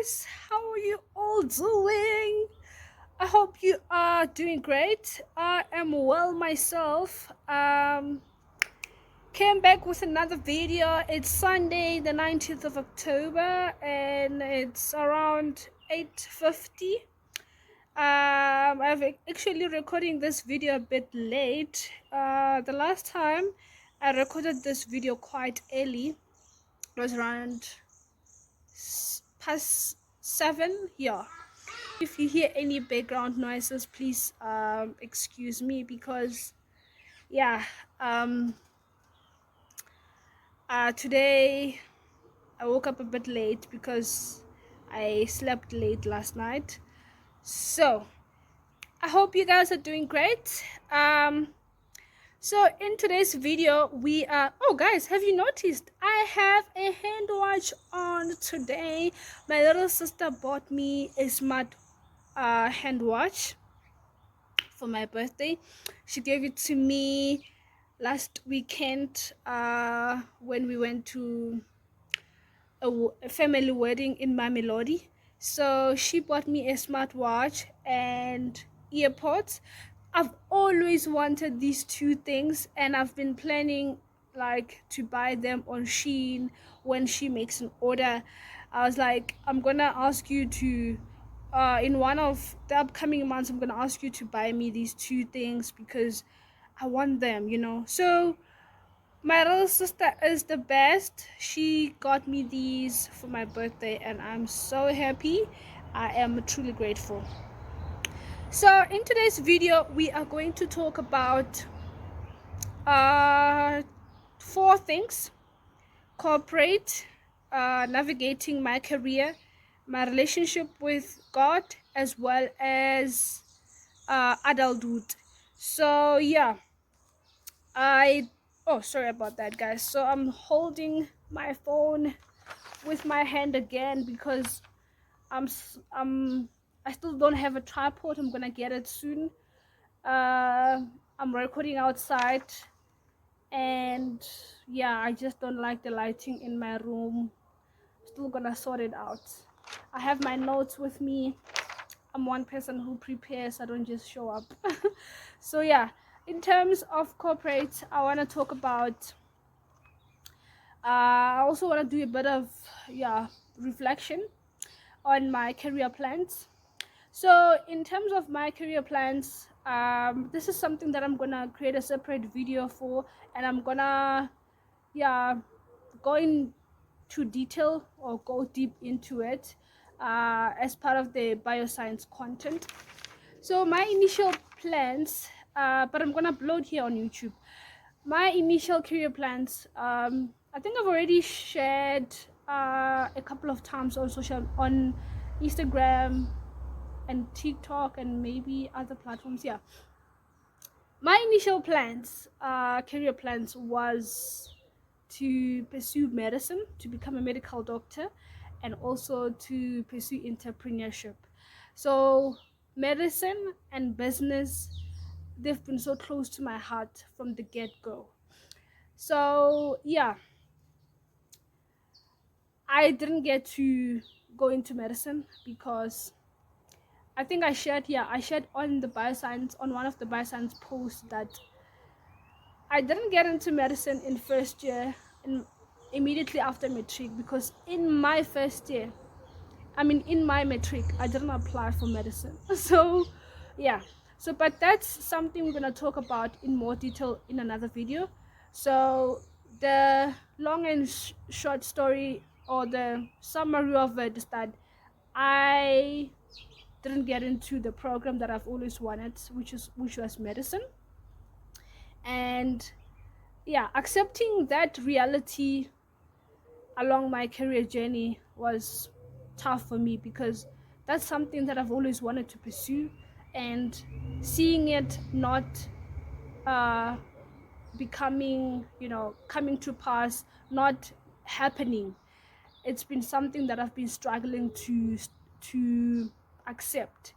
guys, how are you all doing? I hope you are doing great. I am well myself. Came back with another video. It's Sunday the 19th of October and it's around 8:50. I've actually recording this video a bit late. The last time I recorded this video quite early. It was around past 7. Yeah, if you hear any background noises, please excuse me, because yeah, um today I woke up a bit late because I slept late last night. So I hope you guys are doing great. So in today's video we are, oh guys, have you noticed I have a hand watch on today? My little sister bought me a smart hand watch for my birthday. She gave it to me last weekend when we went to a family wedding in Mamelodi. So she bought me a smartwatch and earpods. I've always wanted these two things and I've been planning like to buy them on Shein when she makes an order. I was like, I'm gonna ask you to in one of the upcoming months, I'm gonna ask you to buy me these two things because I want them, you know. So my little sister is the best. She got me these for my birthday and I'm so happy. I am truly grateful. So in today's video we are going to talk about uh 4 things: corporate, navigating my career, my relationship with God, as well as adulthood. So yeah, I oh, sorry about that, guys. So I'm holding my phone with my hand again because I'm I still don't have a tripod. I'm gonna get it soon. I'm recording outside and yeah, I just don't like the lighting in my room. Still gonna sort it out. I have my notes with me. I'm one person who prepares, I don't just show up. So yeah, in terms of corporate, I want to talk about I also want to do a bit of reflection on my career plans. So in terms of my career plans, this is something that I'm gonna create a separate video for, and I'm gonna go into detail or go deep into it as part of the bioscience content. So my initial plans, but I'm gonna upload here on YouTube. My initial career plans, I think I've already shared a couple of times on Instagram and TikTok and maybe other platforms. Yeah, my initial plans, career plans, was to pursue medicine, to become a medical doctor, and also to pursue entrepreneurship. So medicine and business, they've been so close to my heart from the get-go. So yeah, I didn't get to go into medicine because I think I shared on the bioscience, on one of the bioscience posts, that I didn't get into medicine in first year and immediately after matric, because in my first year, in my matric, I didn't apply for medicine. So yeah, so but that's something we're gonna talk about in more detail in another video. So the long and short story, or the summary of it, is that I didn't get into the program that I've always wanted, which was medicine. And yeah, accepting that reality along my career journey was tough for me, because that's something that I've always wanted to pursue, and seeing it not uh, becoming, coming to pass, not happening, it's been something that I've been struggling to accept.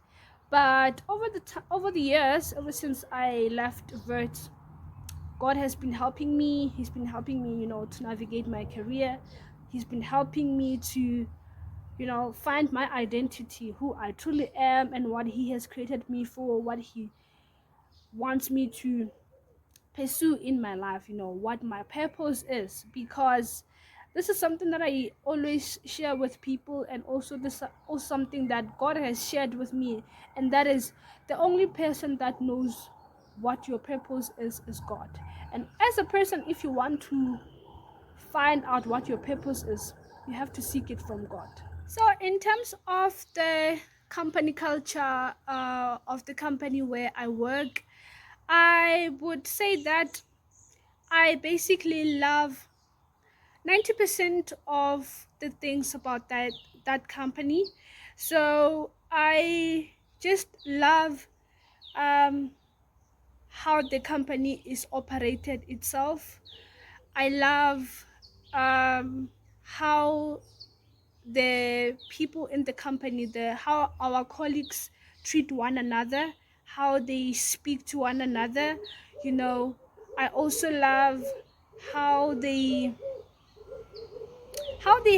But over the years, ever since I left Vert, God has been helping me. He's been helping me, to navigate my career. He's been helping me to find my identity, who I truly am, and what He has created me for, what He wants me to pursue in my life, what my purpose is. Because this is something that I always share with people, and also this is also something that God has shared with me, and that is the only person that knows what your purpose is God. And as a person, if you want to find out what your purpose is, you have to seek it from God. So in terms of the company culture of the company where I work, I would say that I basically love 90% of the things about that company. So I just love how the company is operated itself. I love how the people in the company, how our colleagues treat one another, how they speak to one another. I also love how they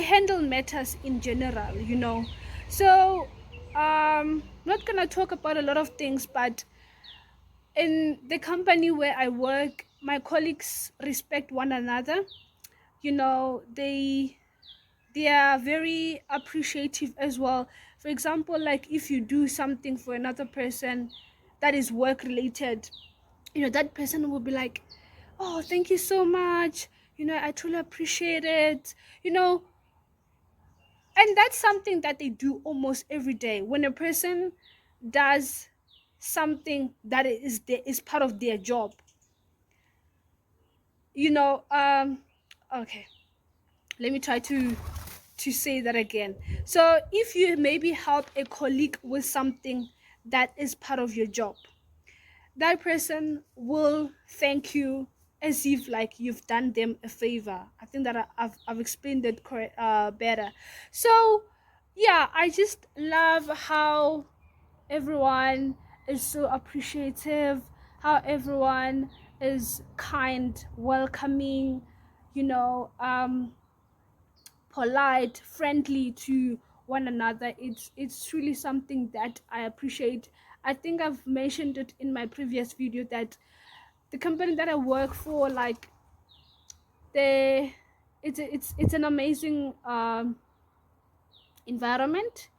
handle matters in general. So not gonna talk about a lot of things, but in the company where I work, my colleagues respect one another. They are very appreciative as well. For example, like if you do something for another person that is work related, that person will be like, oh, thank you so much, I truly appreciate it. And that's something that they do almost every day. When a person does something that is part of their job, okay, let me try to say that again. So if you maybe help a colleague with something that is part of your job, that person will thank you as if like you've done them a favor. I think that I've explained it better. So yeah, I just love how everyone is so appreciative, how everyone is kind, welcoming, you know um polite, friendly to one another. It's truly something that I appreciate. I think I've mentioned it in my previous video that the company that I work for, like, they it's an amazing environment.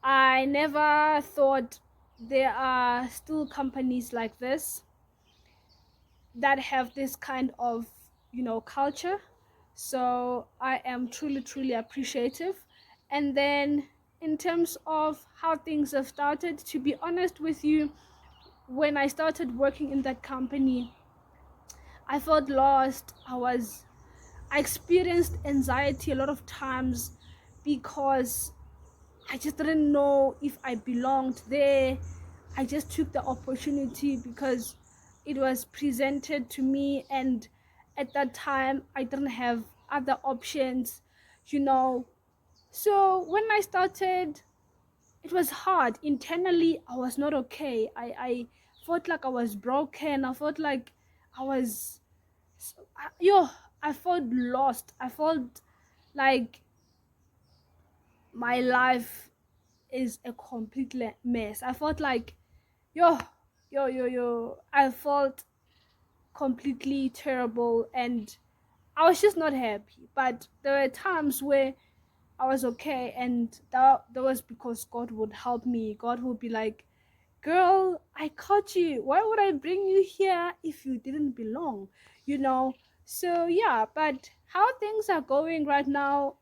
I never thought there are still companies like this that have this kind of culture. So I am truly appreciative. And then in terms of how things have started, to be honest with you, when I started working in that company, I felt lost. I experienced anxiety a lot of times because I just didn't know if I belonged there. I just took the opportunity because it was presented to me, and at that time I didn't have other options. So when I started, it was hard. Internally, I was not okay. I felt like I was broken. I felt like I was, I felt lost. I felt like my life is a complete mess. I felt like, I felt completely terrible, and I was just not happy. But there were times where I was okay, and that was because God would help me. God would be like, girl, I caught you. Why would I bring you here if you didn't belong? So yeah. But how things are going right now,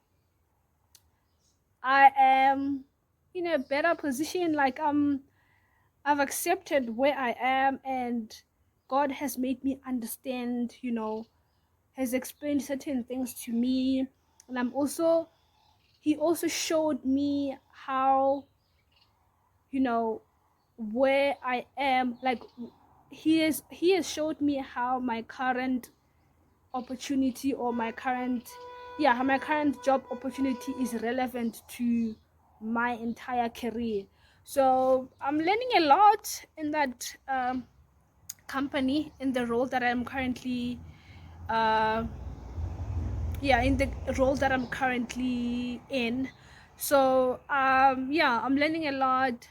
I am in a better position. Like, I've accepted where I am, and God has made me understand, has explained certain things to me. And He also showed me how, where I am. Like, He has showed me how my current opportunity, or how my current job opportunity is relevant to my entire career. So I'm learning a lot in that company, in the role that I'm currently in the role that I'm currently in. So yeah, I'm learning a lot.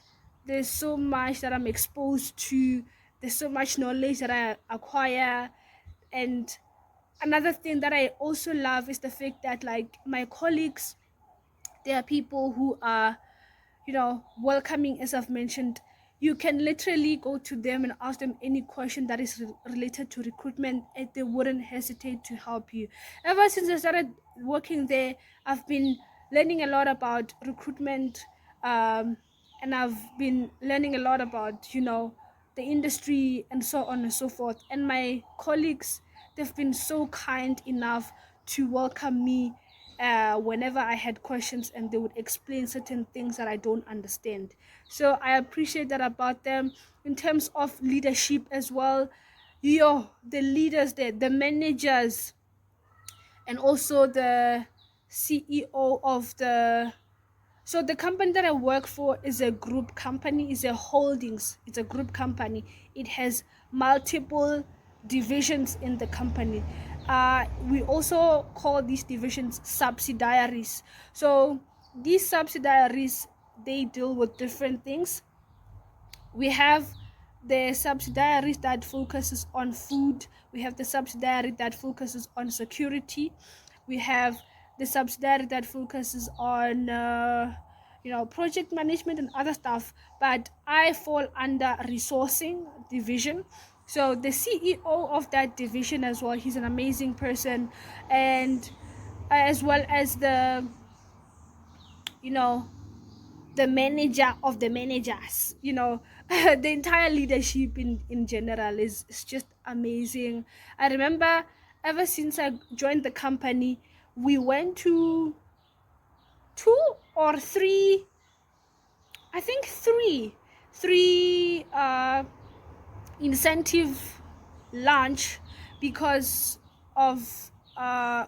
There's so much that I'm exposed to. There's so much knowledge that I acquire. And another thing that I also love is the fact that, like, my colleagues, there are people who are, welcoming. As I've mentioned, you can literally go to them and ask them any question that is related to recruitment, and they wouldn't hesitate to help you. Ever since I started working there, I've been learning a lot about recruitment, and I've been learning a lot about, the industry and so on and so forth. And my colleagues, they've been so kind enough to welcome me whenever I had questions, and they would explain certain things that I don't understand. So I appreciate that about them. In terms of leadership as well, the leaders there, the managers, and also the CEO of the company that I work for is a group company, is a holdings, it's a group company. It has multiple divisions in the company. We also call these divisions subsidiaries. So these subsidiaries, they deal with different things. We have the subsidiary that focuses on food. We have the subsidiary that focuses on security. We have the subsidiary that focuses on project management and other stuff. But I fall under resourcing division. So the CEO of that division as well, he's an amazing person. And as well as you know the manager of the managers, the entire leadership in general is just amazing. I remember, ever since I joined the company, we went to two or three, I think three incentive lunch, because of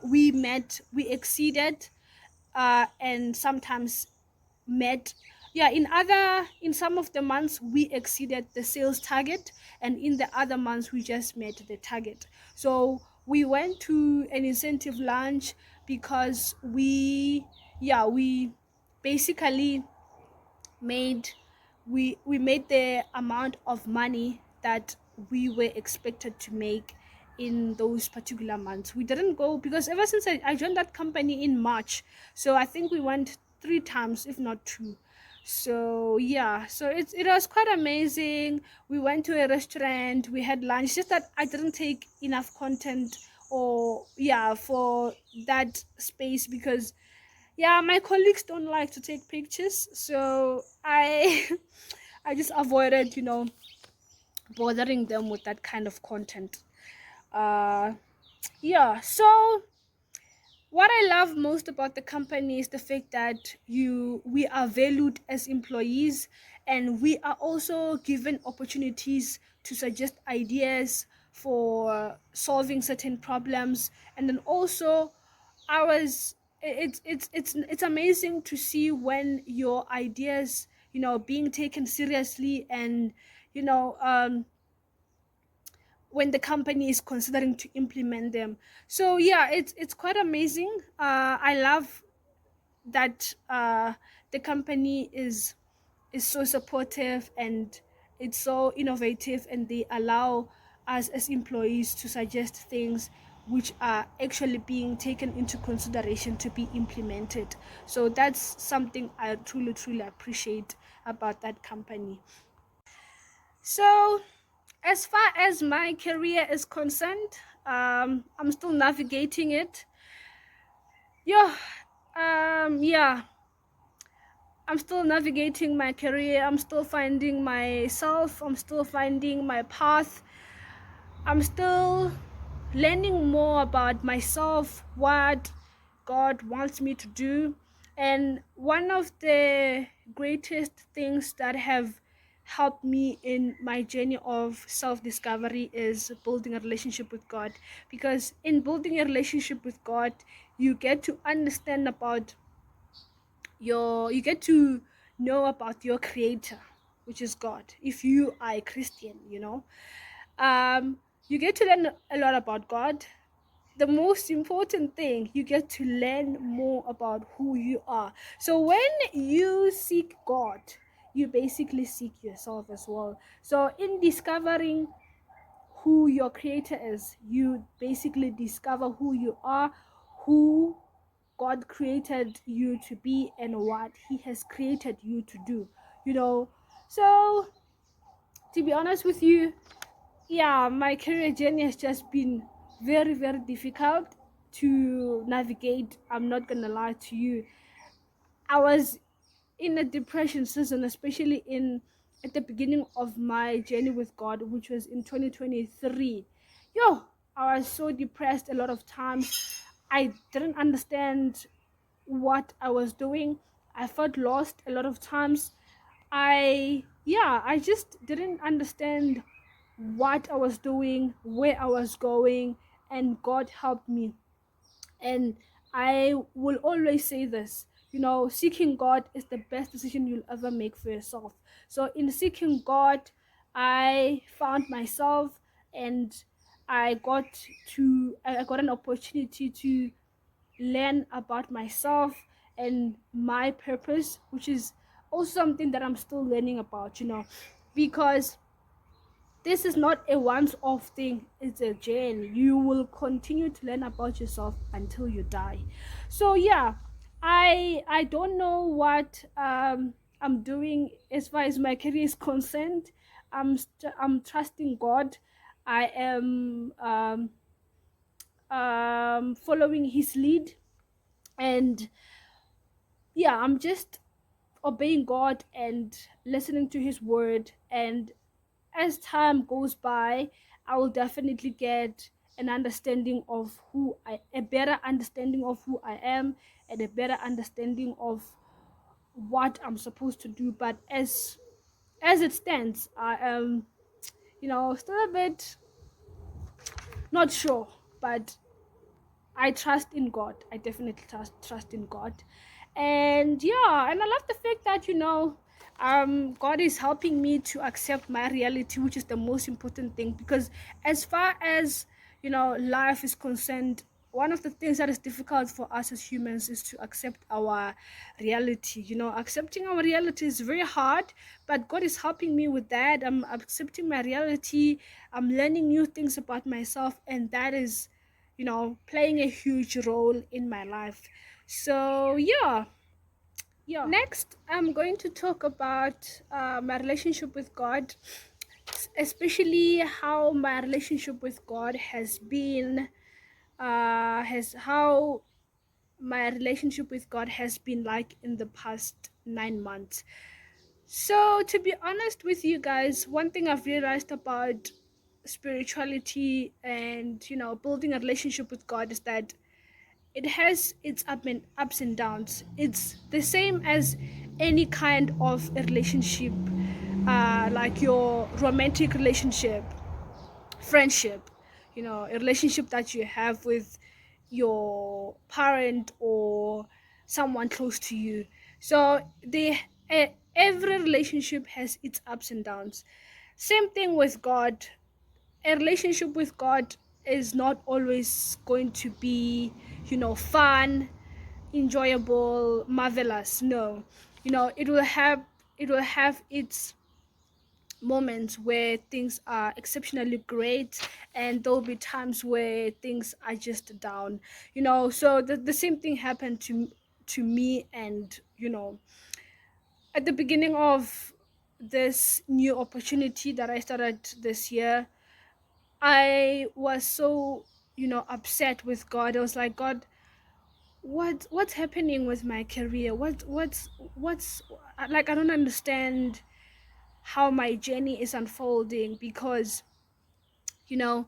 we exceeded, and sometimes met. Yeah, in some of the months we exceeded the sales target, and in the other months we just met the target. So we went to an incentive lunch because we basically made we made the amount of money that we were expected to make in those particular months. We didn't go, because ever since I joined that company in March, so I think we went 3 times, if not 2. So yeah, so it was quite amazing. We went to a restaurant, we had lunch. Just that I didn't take enough content, or for that space, because my colleagues don't like to take pictures, so I I just avoided, bothering them with that kind of content. uh so what I love most about the company is the fact that we are valued as employees, and we are also given opportunities to suggest ideas for solving certain problems. And then also, ours it's amazing to see when your ideas, being taken seriously, and you know um when the company is considering to implement them. So yeah, it's quite amazing. I love that the company is so supportive, and it's so innovative, and they allow us as employees to suggest things which are actually being taken into consideration to be implemented. So that's something I truly appreciate about that company. So as far as my career is concerned, I'm still navigating it. Yeah, yeah, I'm still navigating my career. I'm still finding myself. I'm still finding my path. I'm still learning more about myself, what God wants me to do. And one of the greatest things that have helped me in my journey of self-discovery is building a relationship with God. Because in building a relationship with God, you get to understand about you get to know about your creator, which is God. If you are a Christian, you get to learn a lot about God. the most important thing, you get to learn more about who you are. So when you seek God, you basically seek yourself as well. So in discovering who your creator is, you basically discover who you are, who God created you to be, and what he has created you to do, you know. So to be honest with you, yeah, my career journey has just been very, very difficult to navigate. I'm not gonna lie to you. I was in a depression season, especially in at the beginning of my journey with God, which was in 2023. Yo, I was so depressed a lot of times. I didn't understand what I was doing. I felt lost a lot of times. I just didn't understand what I was doing, where I was going, and God helped me. And I will always say this, seeking God is the best decision you'll ever make for yourself. So in seeking God, I found myself, and I got an opportunity to learn about myself and my purpose, which is also something that I'm still learning about, because this is not a once-off thing. It's a journey. You will continue to learn about yourself until you die. So yeah, I don't know what I'm doing as far as my career is concerned. I'm trusting God. I am following his lead, and yeah, I'm just obeying God and listening to his word. And as time goes by, I will definitely get an understanding of a better understanding of who I am, and a better understanding of what I'm supposed to do. But as it stands, I am, still a bit not sure, but I trust in God. I definitely trust in God. And yeah, and I love the fact that God is helping me to accept my reality, which is the most important thing. Because as far as life is concerned, one of the things that is difficult for us as humans is to accept our reality. Accepting our reality is very hard, but God is helping me with that. I'm accepting my reality. I'm learning new things about myself, and that is playing a huge role in my life. So yeah, next I'm going to talk about my relationship with God, especially how my relationship with God has been has how my relationship with God has been like in the past 9 months. So to be honest with you guys, one thing I've realized about spirituality and building a relationship with God is that it has its ups and downs. It's the same as any kind of a relationship, like your romantic relationship, friendship, a relationship that you have with your parent or someone close to you. So every relationship has its ups and downs. Same thing with God. A relationship with God is not always going to be, fun, enjoyable, marvelous. No, it will have its moments where things are exceptionally great, and there'll be times where things are just down. So the same thing happened to me, and at the beginning of this new opportunity that I started this year, I was so upset with God. I was like, God, what's happening with my career? What's like, I don't understand how my journey is unfolding, because you know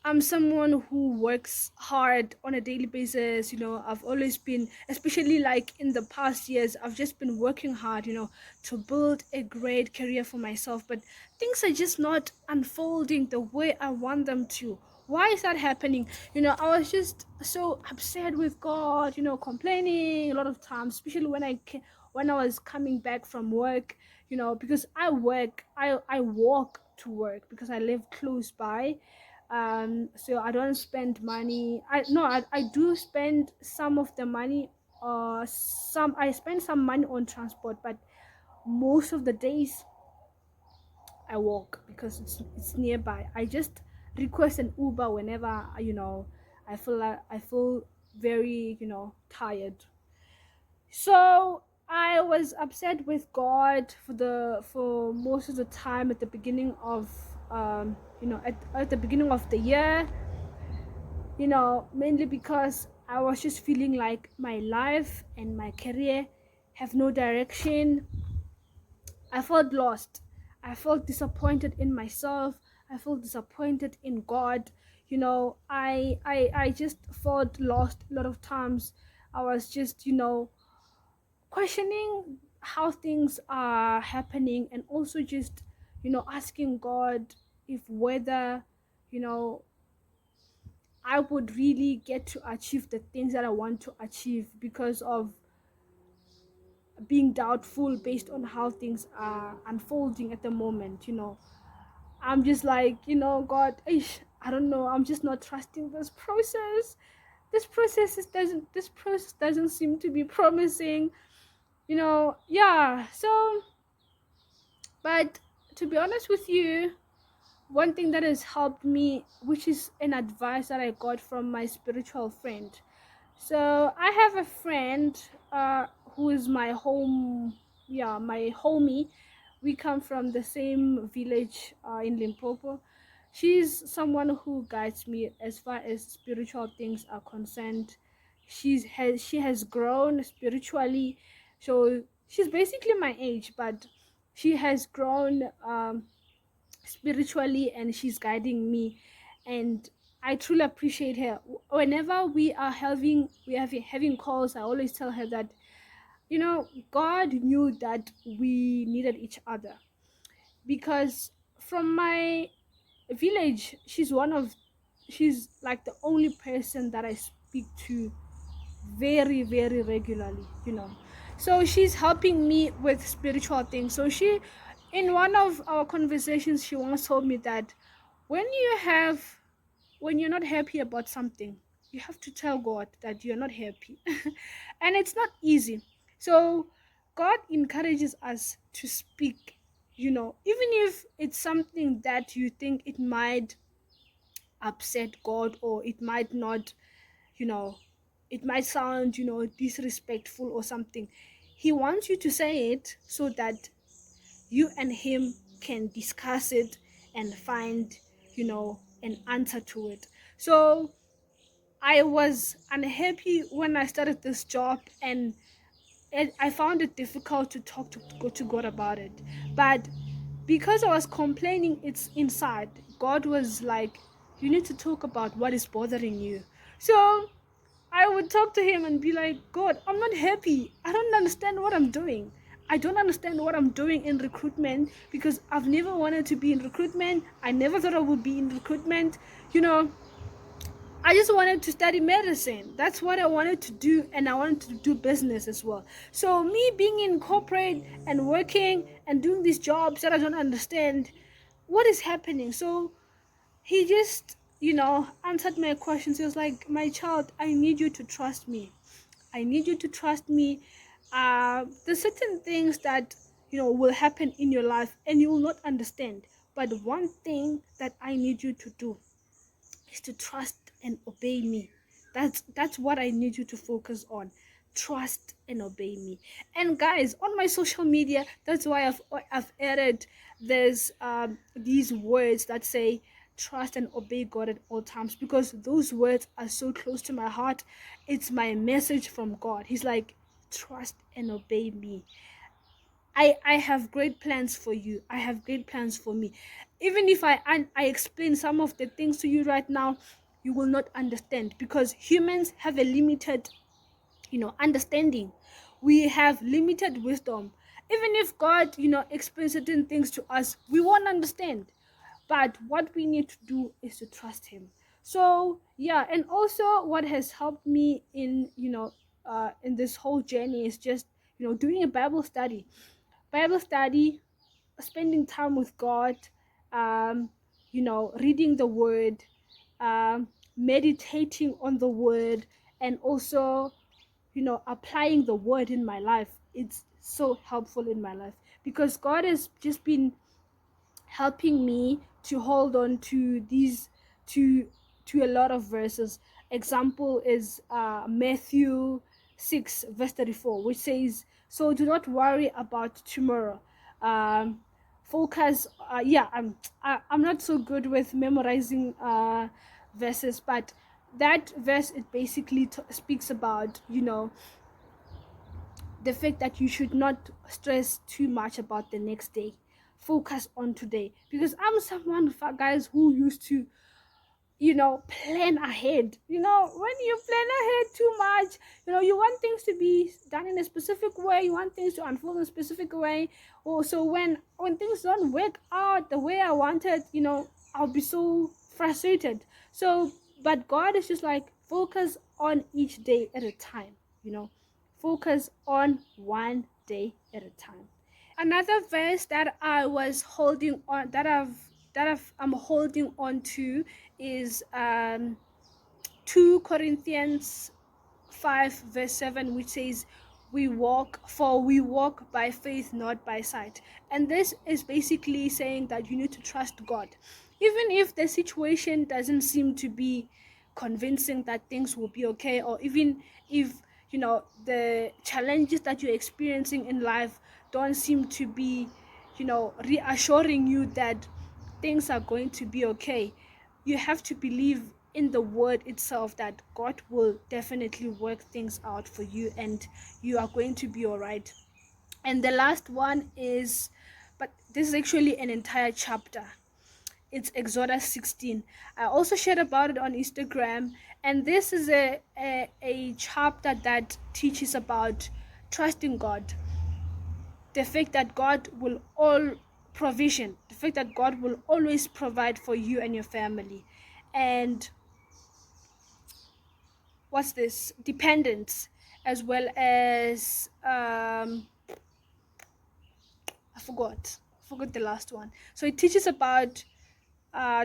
I'm someone who works hard on a daily basis. I've always been, especially like in the past years, I've just been working hard, to build a great career for myself. But things are just not unfolding the way I want them to. Why is that happening? I was just so upset with God, complaining a lot of times, especially when I was coming back from work, because I walk to work because I live close by. So I don't spend money. I do spend some of the money. Some I spend some money on transport, but most of the days I walk because it's nearby. I just request an Uber whenever I feel very tired. So I was upset with God for most of the time at the beginning of at the beginning of the year, mainly because I was just feeling like my life and my career have no direction. I felt lost. I felt disappointed in myself. I felt disappointed in God. I just felt lost a lot of times. I was just, questioning how things are happening, and also just, asking God if whether, you know, I would really get to achieve the things that I want to achieve because of being doubtful based on how things are unfolding at the moment. I'm just like, God, I don't know, I'm just not trusting this process. This process doesn't seem to be promising. Yeah. So, but to be honest with you, one thing that has helped me, which is an advice that I got from my spiritual friend. So I have a friend who is my home, yeah, my homie. We come from the same village in Limpopo. She's someone who guides me as far as spiritual things are concerned. She has grown spiritually, so she's basically my age, but she has grown spiritually, and she's guiding me, and I truly appreciate her. Whenever we are having calls, I always tell her that God knew that we needed each other, because from my village, she's like the only person that I speak to very, very regularly. So she's helping me with spiritual things. So she, in one of our conversations, she once told me that when you're not happy about something, you have to tell God that you're not happy. And it's not easy. So God encourages us to speak, even if it's something that you think it might upset God, or it might not, you know it might sound, disrespectful or something. He wants you to say it so that you and him can discuss it and find, an answer to it. So I was unhappy when I started this job, and I found it difficult to talk to God about it. But because I was complaining, it's inside, God was like, you need to talk about what is bothering you. So I would talk to him and be like, God, I'm not happy. I don't understand what I'm doing. I don't understand what I'm doing in recruitment, because I've never wanted to be in recruitment. I never thought I would be in recruitment. I just wanted to study medicine. That's what I wanted to do, and I wanted to do business as well. So me being in corporate and working and doing these jobs that I don't understand, what is happening? So he just, answered my questions. He was like, my child, I need you to trust me. I need you to trust me. There's certain things that will happen in your life and you will not understand. But one thing that I need you to do is to trust and obey me. That's what I need you to focus on. Trust and obey me. And guys, on my social media, that's why I've added there's these words that say trust and obey God at all times, because those words are so close to my heart. It's my message from God. He's like, trust and obey me. I have great plans for you. I have great plans for me. Even if I explain some of the things to you right now, you will not understand, because humans have a limited, understanding. We have limited wisdom. Even if God, explains certain things to us, we won't understand. But what we need to do is to trust him. So yeah, and also what has helped me in this whole journey is just, doing a Bible study, spending time with God, reading the word, meditating on the word, and also, applying the word in my life, it's so helpful in my life, because God has just been helping me to hold on to these to a lot of verses. Example is Matthew 6 verse 34, which says, so do not worry about tomorrow. Focus. I'm not so good with memorizing verses, but that verse, it basically speaks about, the fact that you should not stress too much about the next day. Focus on today, because I'm someone, guys, who used to, plan ahead. When you plan ahead too much, you want things to be done in a specific way, you want things to unfold in a specific way. Also, when things don't work out the way I wanted, I'll be so frustrated. So, but God is just like, focus on each day at a time. Focus on one day at a time. Another verse that I was holding on, I'm holding on to, is 2 Corinthians 5 verse 7, which says, we walk by faith, not by sight. And this is basically saying that you need to trust God, even if the situation doesn't seem to be convincing that things will be okay, or even if the challenges that you're experiencing in life don't seem to be reassuring you that things are going to be okay. You have to believe in the word itself that God will definitely work things out for you, and you are going to be all right. And the last one is, but this is actually an entire chapter. It's Exodus 16. I also shared about it on Instagram, and this is a chapter that teaches about trusting God. The fact that God will the fact that God will always provide for you and your family. And what's this? Dependence, as well as I forgot the last one. So it teaches about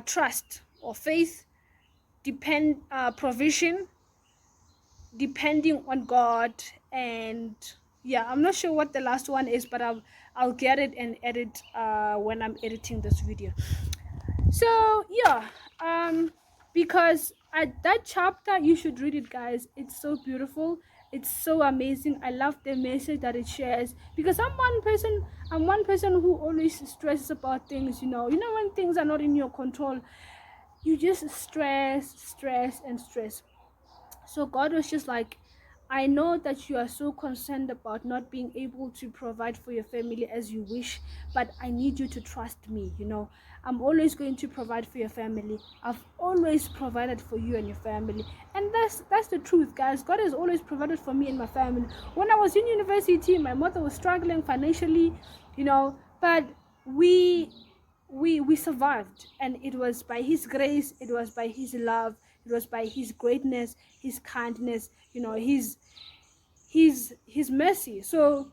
trust or faith, provision, depending on God, and yeah, I'm not sure what the last one is, but I'll get it and edit when I'm editing this video. So yeah, because at that chapter, you should read it, guys. It's so beautiful, it's so amazing. I love the message that it shares, because I'm one person who always stresses about things. When things are not in your control, you just stress and stress. So God was just like, I know that you are so concerned about not being able to provide for your family as you wish, but I need you to trust me. I'm always going to provide for your family. I've always provided for you and your family. And that's the truth, guys. God has always provided for me and my family. When I was in university, my mother was struggling financially, but we survived, and it was by his grace, it was by his love, it was by his greatness, his kindness, his mercy. So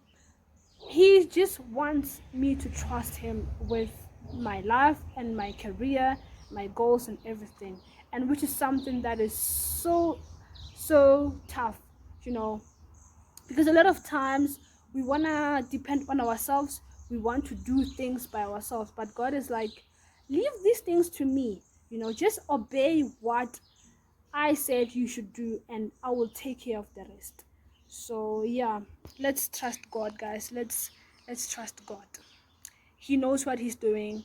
he just wants me to trust him with my life and my career, my goals and everything, and which is something that is so tough, because a lot of times we want to depend on ourselves, we want to do things by ourselves, but God is like, leave these things to me. Just obey what I said you should do, and I will take care of the rest. So yeah, let's trust God, guys. Let's trust God. He knows what he's doing.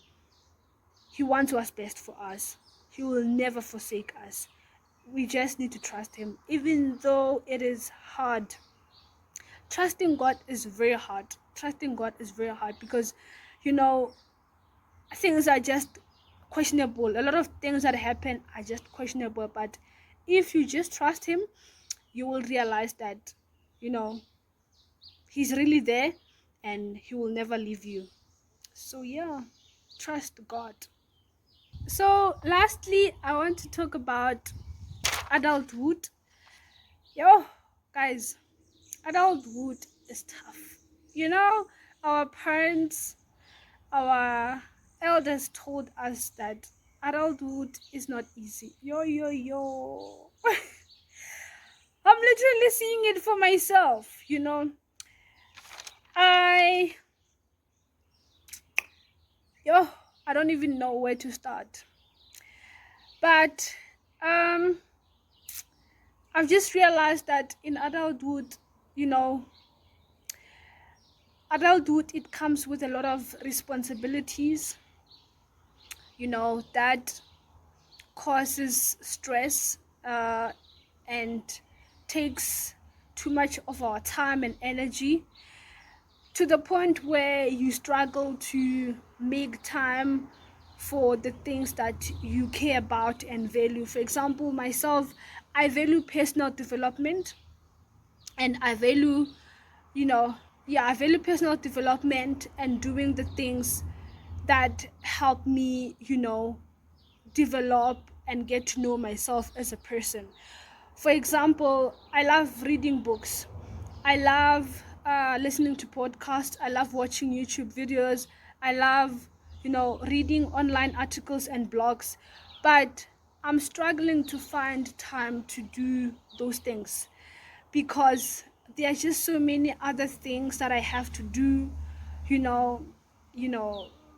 He wants what's best for us. He will never forsake us. We just need to trust him, even though it is hard. Trusting God is very hard. Trusting God is very hard, because things are just questionable. A lot of things that happen are just questionable, but if you just trust him, you will realize that he's really there, and he will never leave you. So yeah, trust God. So lastly, I want to talk about adulthood. Yo, guys, adulthood is tough. Our parents, our elders told us that adulthood is not easy. Yo. I'm literally seeing it for myself, you know. I yo, I don't even know where to start. But I've just realized that in adulthood, you know, adulthood, it comes with a lot of responsibilities, you know, that causes stress and takes too much of our time and energy, to the point where you struggle to make time for the things that you care about and value. For example, myself, I value personal development, and I value, you know, I value personal development and doing the things that help me, you know, develop and get to know myself as a person. For example, I love reading books. I love listening to podcasts. I love watching YouTube videos. I love, you know, reading online articles and blogs. But I'm struggling to find time to do those things because there are just so many other things that I have to do, you know,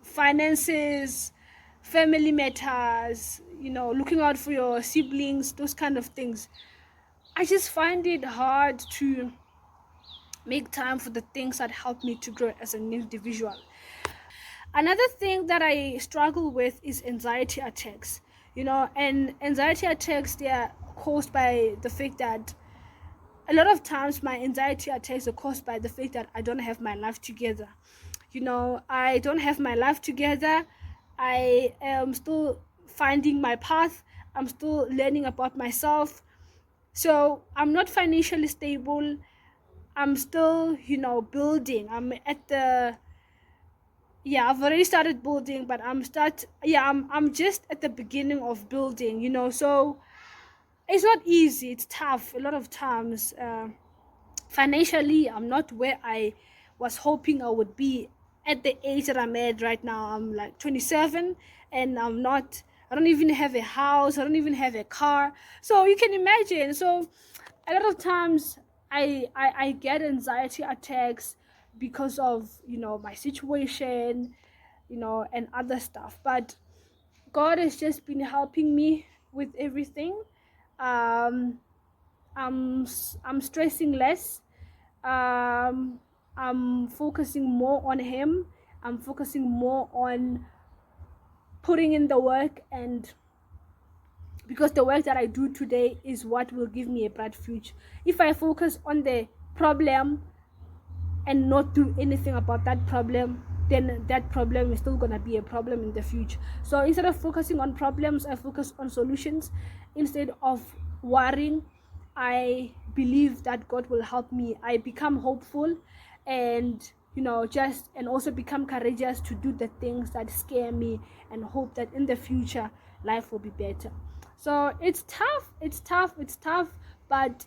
finances, family matters, you know, looking out for your siblings, those kind of things. I just find it hard to make time for the things that help me to grow as an individual. Another thing that I struggle with is anxiety attacks, you know, and anxiety attacks, they are caused by the fact that a lot of times my anxiety attacks are caused by the fact that I don't have my life together. You know, I don't have my life together. I am still finding my path. I'm still learning about myself. So I'm not financially stable. I'm still, you know, building. I'm at the I've already started building, but I'm just at the beginning of building, you know. So it's not easy. It's tough a lot of times. Financially, I'm not where I was hoping I would be at the age that I'm at right now. I'm like 27, and I don't even have a house. I don't even have a car. So you can imagine. So a lot of times I get anxiety attacks because of, you know, my situation, you know, and other stuff. But God has just been helping me with everything. um I'm stressing less. um I'm focusing more on him. I'm focusing more on putting in the work, and because the work that I do today is what will give me a bright future. If I focus on the problem and not do anything about that problem, then that problem is still gonna be a problem in the future. So instead of focusing on problems, I focus on solutions. Instead of worrying, I believe that God will help me. I become hopeful, and, you know, and also become courageous to do the things that scare me, and hope that in the future life will be better. So it's tough, but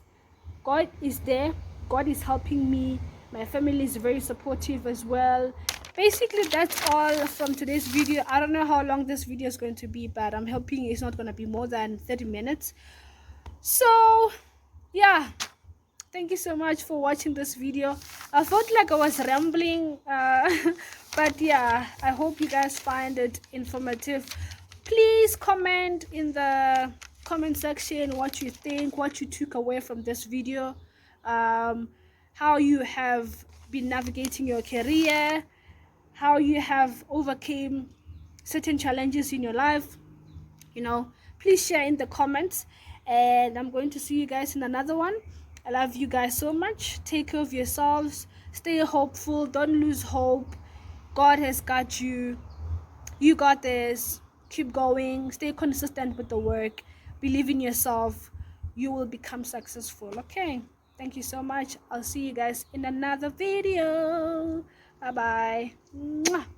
God is there. God is helping me. My family is very supportive as well. Basically, that's all from today's video. I don't know how long this video is going to be, but I'm hoping it's not going to be more than 30 minutes. So yeah, thank you so much for watching this video. I felt like I was rambling, but yeah, I hope you guys find it informative. Please comment in the comment section what you think, what you took away from this video, how you have been navigating your career, how you have overcame certain challenges in your life. You know, please share in the comments, and I'm going to see you guys in another one. I love you guys so much. Take care of yourselves. Stay hopeful. Don't lose hope. God has got you. You got this. Keep going. Stay consistent with the work. Believe in yourself. You will become successful. Okay, thank you so much. I'll see you guys in another video. Bye bye.